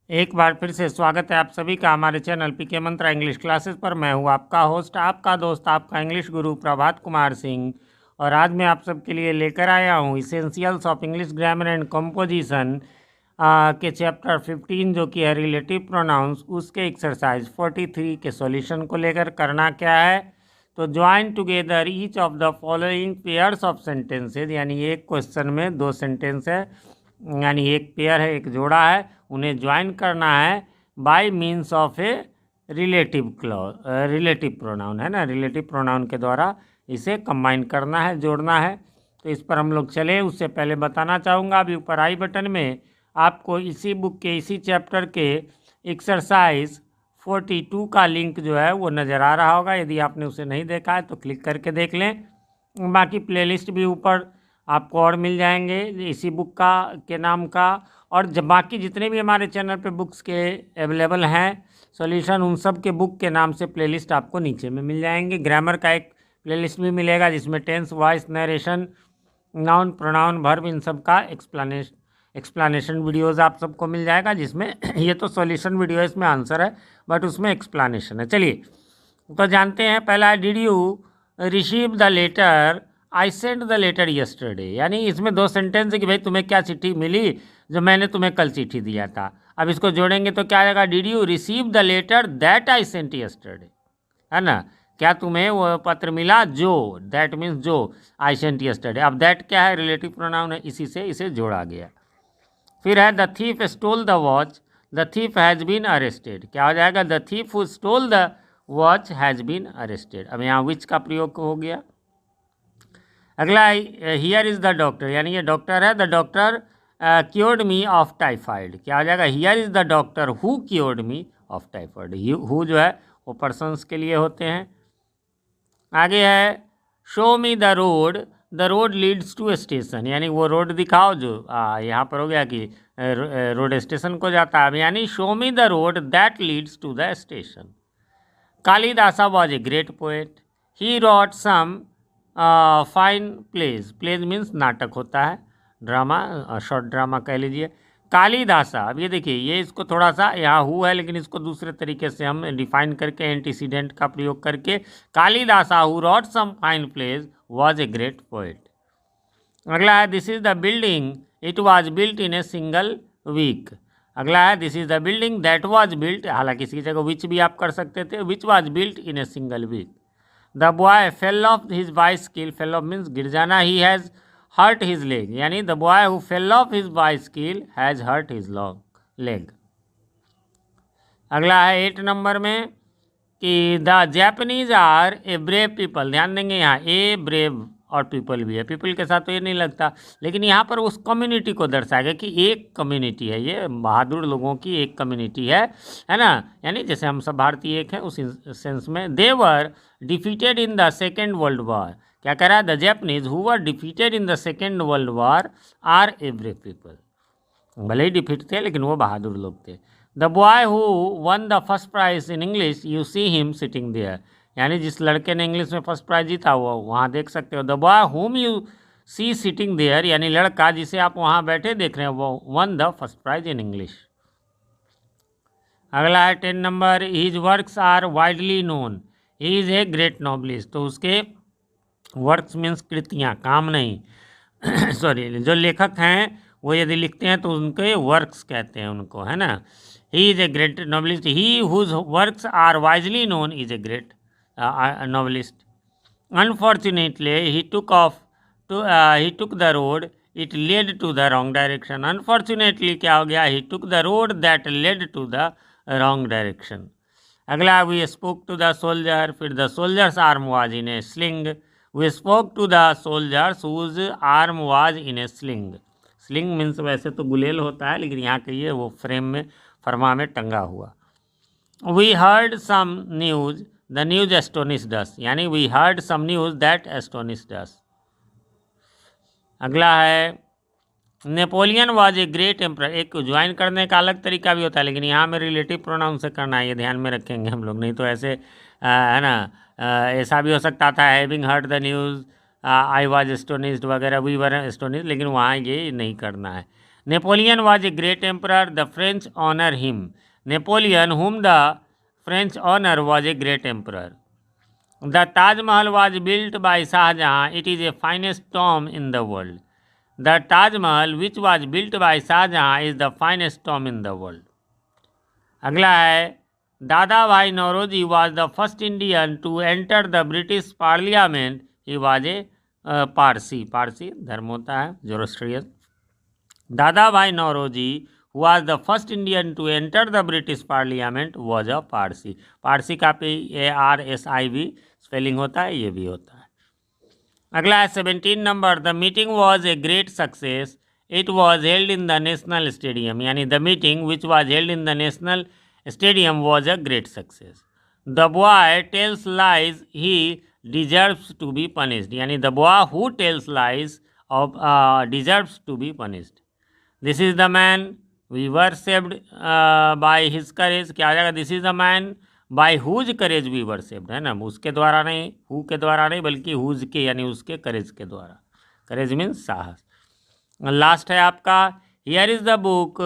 एक बार फिर से स्वागत है आप सभी का हमारे चैनल पीके मंत्रा इंग्लिश क्लासेस पर। मैं हूं आपका होस्ट, आपका दोस्त, आपका इंग्लिश गुरु प्रभात कुमार सिंह। और आज मैं आप सबके लिए लेकर आया हूं essentials of English grammar and composition के चैप्टर 15 जो कि है रिलेटिव प्रोनाउंस, उसके एक्सरसाइज 43 के सॉल्यूशन को लेकर। करना क्या है, तो join together each of the following pairs of sentences, यानी एक क्वेश्चन में दो सेंटेंस है, यानी एक पेयर है, एक जोड़ा है, उन्हें ज्वाइन करना है bye means of a relative clause, relative pronoun है ना, रिलेटिव प्रोनाउन के द्वारा इसे कंबाइन करना है, जोड़ना है। तो इस पर हम लोग चले, उससे पहले बताना चाहूँगा अभी ऊपर आई बटन में आपको इसी बुक के इसी चैप्टर के एक्सरसाइज 42 का लिंक जो है वो नज़र आ रहा होगा। यदि आपने उसे नहीं देखा है तो क्लिक करके देख लें। बाकी प्लेलिस्ट भी ऊपर आपको और मिल जाएंगे इसी बुक का के नाम का। और जब बाकी जितने भी हमारे चैनल पे बुक्स के अवेलेबल हैं सॉल्यूशन, उन सब के बुक के नाम से प्लेलिस्ट आपको नीचे में मिल जाएंगे। ग्रामर का एक प्लेलिस्ट भी मिलेगा जिसमें tense, voice, narration, noun, pronoun, verb, इन सब का एक्सप्लानेशन वीडियोज़ आप सबको मिल जाएगा, जिसमें ये तो सॉल्यूशन वीडियो है, इसमें आंसर है बट उसमें एक्सप्लानेशन है। चलिए तो जानते हैं। पहला, did you receive the letter, I sent the letter yesterday, यानी इसमें दो सेंटेंस है कि भाई तुम्हें क्या चिट्ठी मिली जो मैंने तुम्हें कल चिट्ठी दिया था। अब इसको जोड़ेंगे तो क्या आएगा, did you receive the letter that I sent yesterday, है ना, क्या तुम्हें वो पत्र मिला जो, दैट मीन्स जो, आई सेंट यस्टरडे। अब दैट क्या है, रिलेटिव प्रोनाउन है, इसी से इसे जोड़ा गया। फिर है the thief stole the watch, the thief has been arrested, क्या हो जाएगा, the thief who stole the watch has been arrested. अब यहाँ विच का प्रयोग हो गया। अगला, हियर इज़ द डॉक्टर, यानी ये डॉक्टर है, the doctor cured me of typhoid, क्या हो जाएगा, here is the doctor who cured me of typhoid. Who जो है वो पर्सन्स के लिए होते हैं। आगे है, show me the road leads to station, यानी वो रोड दिखाओ जो यहाँ पर हो गया कि रोड स्टेशन को जाता है। यानी show me the road that leads to the station. Kalidasa was a great poet, he wrote some fine plays, plays means नाटक होता है, ड्रामा, शॉर्ट ड्रामा कह लीजिए। कालिदासा, अब ये देखिए, ये इसको थोड़ा सा यहाँ हु है लेकिन इसको दूसरे तरीके से हम डिफाइन करके एंटीसीडेंट का प्रयोग करके, Kalidasa who wrote some fine plays was a great poet. अगला है, this is the building it was built in a single week. अगला है, this is the building that was built, हालांकि इसकी जगह विच भी आप कर सकते थे, which was built in a single week. The boy fell off his bicycle, fell off means गिर जाना, he has hurt his leg, यानी the boy who fell off his bicycle has hurt his leg. अगला है 8 number में कि the Japanese are a brave people, ध्यान देंगे यहाँ ए ब्रेव और पीपल भी है, पीपल के साथ तो ये नहीं लगता, लेकिन यहाँ पर उस कम्युनिटी को दर्शाएगा कि एक कम्युनिटी है, ये बहादुर लोगों की एक कम्युनिटी है ना, यानी जैसे हम सब भारतीय एक हैं उस सेंस में। They were defeated in the second world war, क्या कह रहा है, the Japanese who were defeated in the second world war are a brave people, भले ही डिफीट थे लेकिन वो बहादुर लोग थे। The boy who won the first prize in English you see him sitting there, यानी जिस लड़के ने इंग्लिश में फर्स्ट प्राइज जीता वो वहाँ देख सकते हो। The boy whom you see sitting there, यानी लड़का जिसे आप वहाँ बैठे देख रहे हैं वो won the first prize in English. अगला है 10 number, his works are widely known, he is a great novelist, तो उसके वर्क्स मीन्स कृतियाँ, काम नहीं सॉरी, जो लेखक हैं वो यदि लिखते हैं तो उनके वर्क्स कहते हैं उनको, है ना। He is a great novelist, he whose works are widely known is a great novelist. Unfortunately, he took the road, it led to the wrong direction. Unfortunately क्या हो गया, he took the road that led to the wrong direction. अगला, we spoke to the soldier, फिर the soldier's arm was in a sling. We spoke to the soldiers whose arm was in a sling. Sling means वैसे तो गुलेल होता है लेकिन यहाँ कहिए वो फ्रेम में, फरमा में टंगा हुआ। We heard some news, the news astonished us, यानी we heard some news that astonished us. अगला है, Napoleon was a great emperor, एक ज्वाइन करने का अलग तरीका भी होता है लेकिन यहाँ में रिलेटिव प्रोनाउन से करना है, ये ध्यान में रखेंगे हम लोग, नहीं तो ऐसे है ना, ऐसा भी हो सकता था, having heard the news I was astonished वगैरह, वी वर एस्टोनिस्ड, लेकिन वहाँ ये नहीं करना है। Napoleon was a great emperor. The French honor him. Napoleon, whom the French honor, was a great emperor. The Taj Mahal was built by Shah Jahan. It is the finest tomb in the world. The Taj Mahal, which was built by Shah Jahan, is the finest tomb in the world. अगला है दादा भाई Naoroji was the first Indian to enter the British Parliament. He was a Parsi धर्म होता है Zoroastrian. दादा भाई Naoroji was the first Indian to enter the British Parliament was a Parsi. Parsi का पे ARSIV स्पेलिंग होता है, ये भी होता है. अगला है 17 नंबर. The meeting was a great success. It was held in the national stadium. यानी the meeting which was held in the national stadium was a great success. The boy tells lies he deserves to be punished. यानी the boy who tells lies deserves to be punished. This is the man we were saved by his courage. क्या आ जाएगा? This is the man by whose courage we were saved, है ना. उसके द्वारा नहीं, who के द्वारा नहीं, बल्कि हुज के यानी उसके करेज के द्वारा. करेज मीन्स साहस. लास्ट है आपका here is the book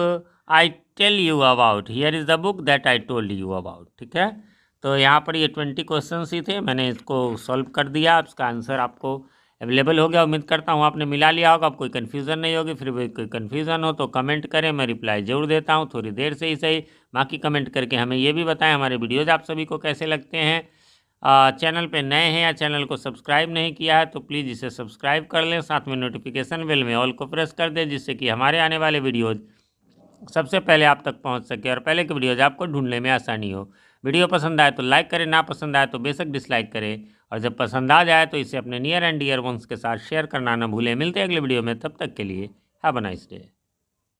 I tell you about. Here is the book that I told you about. ठीक है, तो यहाँ पर ये 20 क्वेश्चन ही थे. मैंने इसको सॉल्व कर दिया. इसका आंसर आपको अवेलेबल हो गया. उम्मीद करता हूँ आपने मिला लिया होगा. अब कोई कन्फ्यूज़न नहीं होगी. फिर भी कोई कन्फ्यूज़न हो तो कमेंट करें, मैं रिप्लाई ज़रूर देता हूँ, थोड़ी देर से ही सही. बाकी कमेंट करके हमें ये भी बताएं हमारे वीडियोज़ आप सभी को कैसे लगते हैं. चैनल पे नए हैं या चैनल को सब्सक्राइब नहीं किया है तो प्लीज़ इसे सब्सक्राइब कर लें. साथ में नोटिफिकेशन बेल में ऑल को प्रेस कर दें, जिससे कि हमारे आने वाले वीडियोज़ सबसे पहले आप तक पहुंच सके और पहले के वीडियोज़ आपको ढूंढने में आसानी हो. वीडियो पसंद आए तो लाइक करें, ना पसंद आए तो बेशक डिसलाइक करें, और जब पसंद आ जाए तो इसे अपने नियर एंड डियर वंस के साथ शेयर करना ना भूलें. मिलते हैं अगले वीडियो में, तब तक के लिए हैव अ नाइस डे.